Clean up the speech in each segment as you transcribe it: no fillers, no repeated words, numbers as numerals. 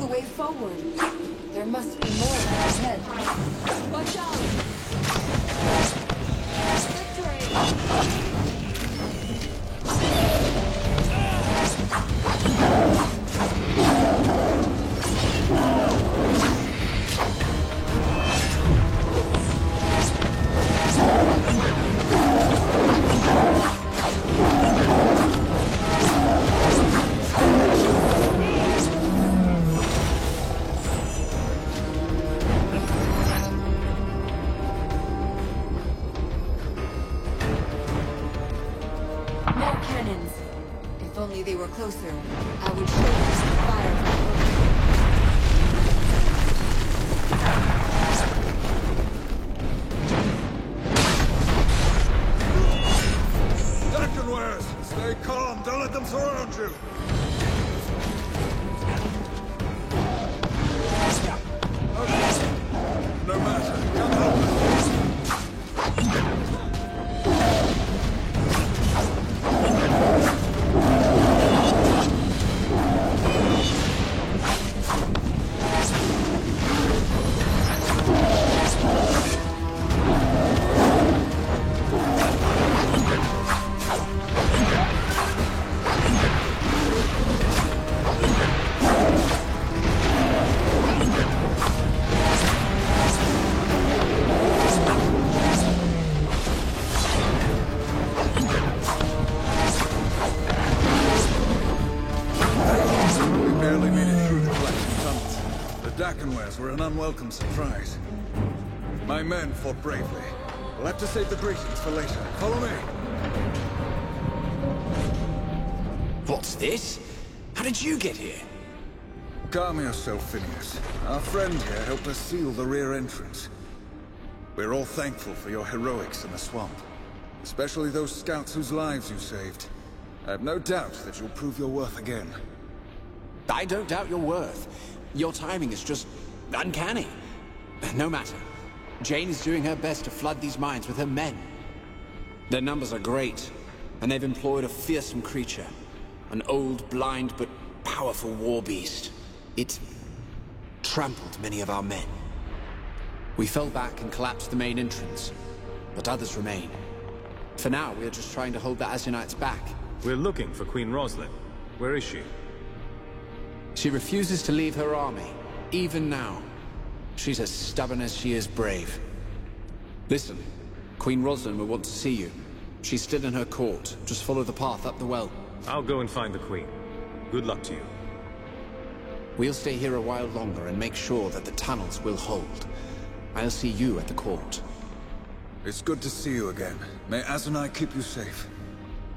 the way forward. There must be more ahead. Watch out! Victory! They were closer, I would show them some fire. Dakenwares! Stay calm, don't let them surround you! No matter, come help us! Dakenwares were an unwelcome surprise. My men fought bravely. We'll have to save the greetings for later. Follow me! What's this? How did you get here? Calm yourself, Phineas. Our friend here helped us seal the rear entrance. We're all thankful for your heroics in the swamp. Especially those scouts whose lives you saved. I have no doubt that you'll prove your worth again. I don't doubt your worth. Your timing is just uncanny. No matter. Jane is doing her best to flood these mines with her men. Their numbers are great, and they've employed a fearsome creature. An old, blind, but powerful war beast. It trampled many of our men. We fell back and collapsed the main entrance, but others remain. For now, we are just trying to hold the Asyanites back. We're looking for Queen Roslyn. Where is she? She refuses to leave her army, even now. She's as stubborn as she is brave. Listen, Queen Roslyn will want to see you. She's still in her court. Just follow the path up the well. I'll go and find the Queen. Good luck to you. We'll stay here a while longer and make sure that the tunnels will hold. I'll see you at the court. It's good to see you again. May Azanai keep you safe.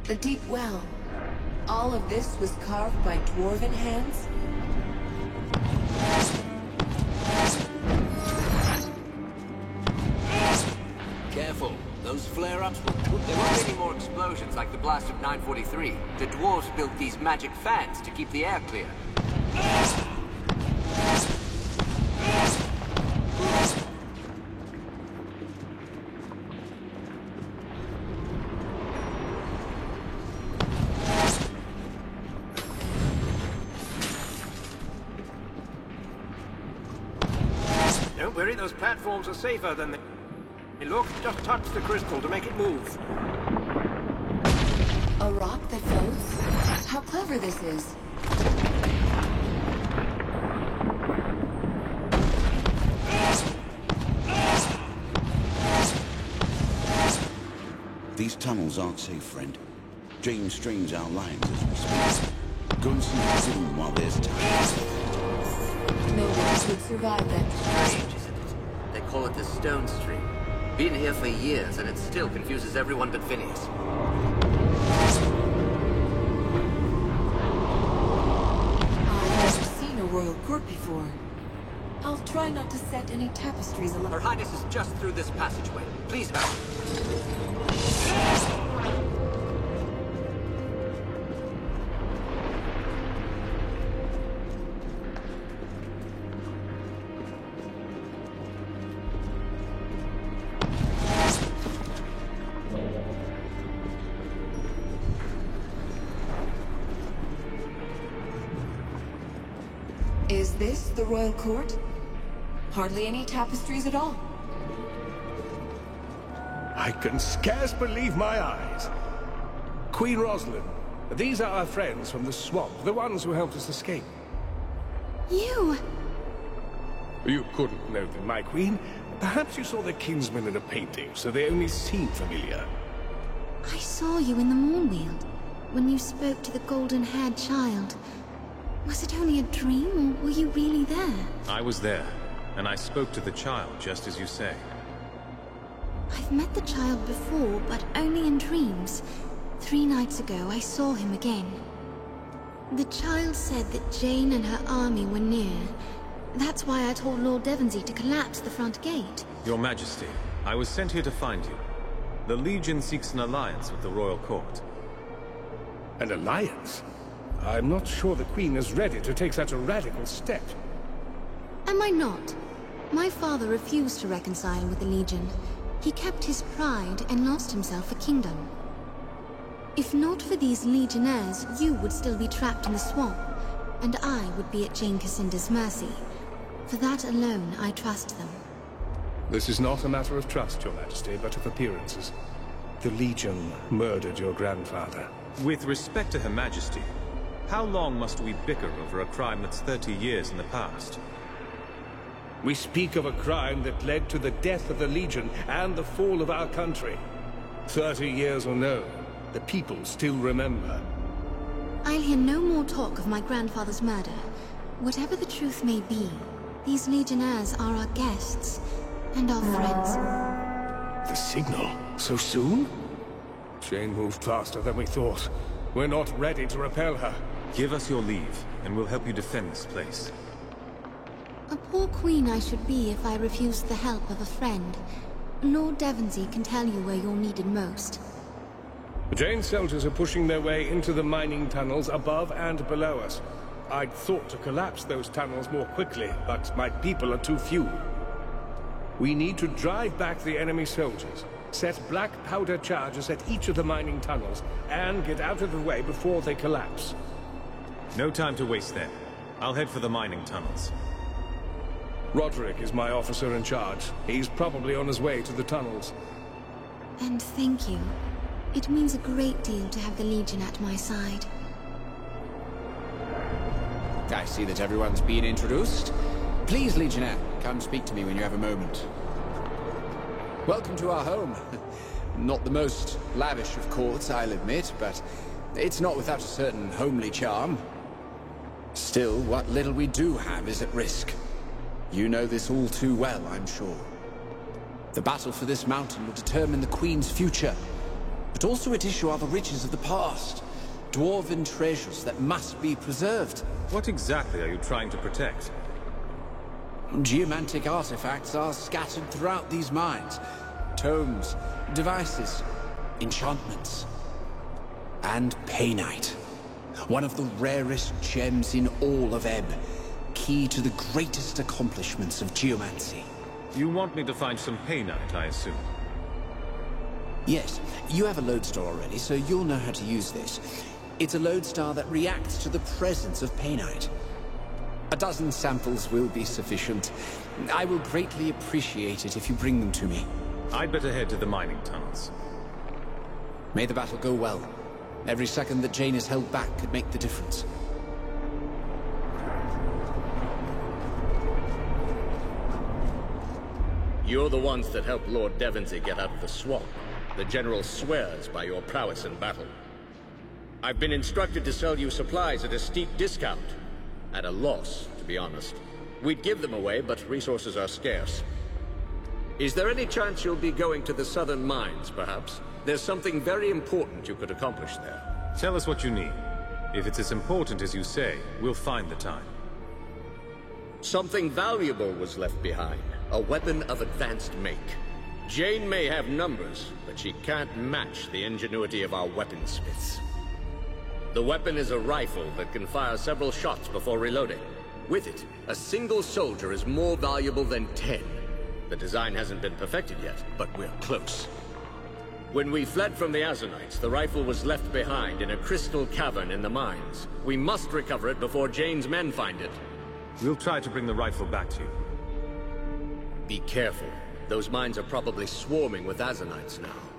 The deep well. All of this was carved by dwarven hands? Careful. Those flare-ups will... There won't be any more explosions like the blast of 943. The dwarves built these magic fans to keep the air clear. Don't worry, those platforms are safer than they... Look, just touch the crystal to make it move. A rock that floats? How clever this is. These tunnels aren't safe, friend. Jane strains our lines as we speak. Go and see the room while there's time. No one would survive that. Strange, isn't it? They call it the Stone Stream. Been here for years, and it still confuses everyone but Phineas. I've never seen a royal court before. I'll try not to set any tapestries alight. Her Highness is just through this passageway. Please help. Is this the royal court? Hardly any tapestries at all. I can scarce believe my eyes. Queen Rosalind, these are our friends from the swamp, the ones who helped us escape. You! You couldn't know them, my queen. Perhaps you saw their kinsmen in a painting, so they only seem familiar. I saw you in the Mournweald, when you spoke to the golden-haired child. Was it only a dream, or were you really there? I was there, and I spoke to the child, just as you say. I've met the child before, but only in dreams. 3 nights ago, I saw him again. The child said that Jane and her army were near. That's why I told Lord Devonsey to collapse the front gate. Your Majesty, I was sent here to find you. The Legion seeks an alliance with the royal court. An alliance? I'm not sure the Queen is ready to take such a radical step. Am I not? My father refused to reconcile with the Legion. He kept his pride and lost himself a kingdom. If not for these Legionnaires, you would still be trapped in the swamp, and I would be at Jane Cassinda's mercy. For that alone, I trust them. This is not a matter of trust, Your Majesty, but of appearances. The Legion murdered your grandfather. With respect to Her Majesty, how long must we bicker over a crime that's 30 years in the past? We speak of a crime that led to the death of the Legion and the fall of our country. 30 years or no, the people still remember. I'll hear no more talk of my grandfather's murder. Whatever the truth may be, these Legionnaires are our guests, and our friends. The signal? So soon? Jane moved faster than we thought. We're not ready to repel her. Give us your leave, and we'll help you defend this place. A poor queen I should be if I refused the help of a friend. Lord Devonsey can tell you where you're needed most. Jane's soldiers are pushing their way into the mining tunnels above and below us. I'd thought to collapse those tunnels more quickly, but my people are too few. We need to drive back the enemy soldiers, set black powder charges at each of the mining tunnels, and get out of the way before they collapse. No time to waste then. I'll head for the mining tunnels. Roderick is my officer in charge. He's probably on his way to the tunnels. And thank you. It means a great deal to have the Legion at my side. I see that everyone's been introduced. Please, Legionnaire, come speak to me when you have a moment. Welcome to our home. Not the most lavish of courts, I'll admit, but it's not without a certain homely charm. Still, what little we do have is at risk. You know this all too well, I'm sure. The battle for this mountain will determine the Queen's future, but also at issue are the riches of the past. Dwarven treasures that must be preserved. What exactly are you trying to protect? Geomantic artifacts are scattered throughout these mines. Tomes, devices, enchantments. And Painite. One of the rarest gems in all of Ebb. Key to the greatest accomplishments of geomancy. You want me to find some Painite, I assume? Yes, you have a lodestar already, so you'll know how to use this. It's a lodestar that reacts to the presence of Painite. A dozen samples will be sufficient. I will greatly appreciate it if you bring them to me. I'd better head to the mining tunnels. May the battle go well. Every second that Jane is held back could make the difference. You're the ones that helped Lord Devonsey get out of the swamp. The General swears by your prowess in battle. I've been instructed to sell you supplies at a steep discount. At a loss, to be honest. We'd give them away, but resources are scarce. Is there any chance you'll be going to the southern mines, perhaps? There's something very important you could accomplish there. Tell us what you need. If it's as important as you say, we'll find the time. Something valuable was left behind. A weapon of advanced make. Jane may have numbers, but she can't match the ingenuity of our weaponsmiths. The weapon is a rifle that can fire several shots before reloading. With it, a single soldier is more valuable than 10. The design hasn't been perfected yet, but we're close. When we fled from the Azanites, the rifle was left behind in a crystal cavern in the mines. We must recover it before Jane's men find it. We'll try to bring the rifle back to you. Be careful. Those mines are probably swarming with Azanites now.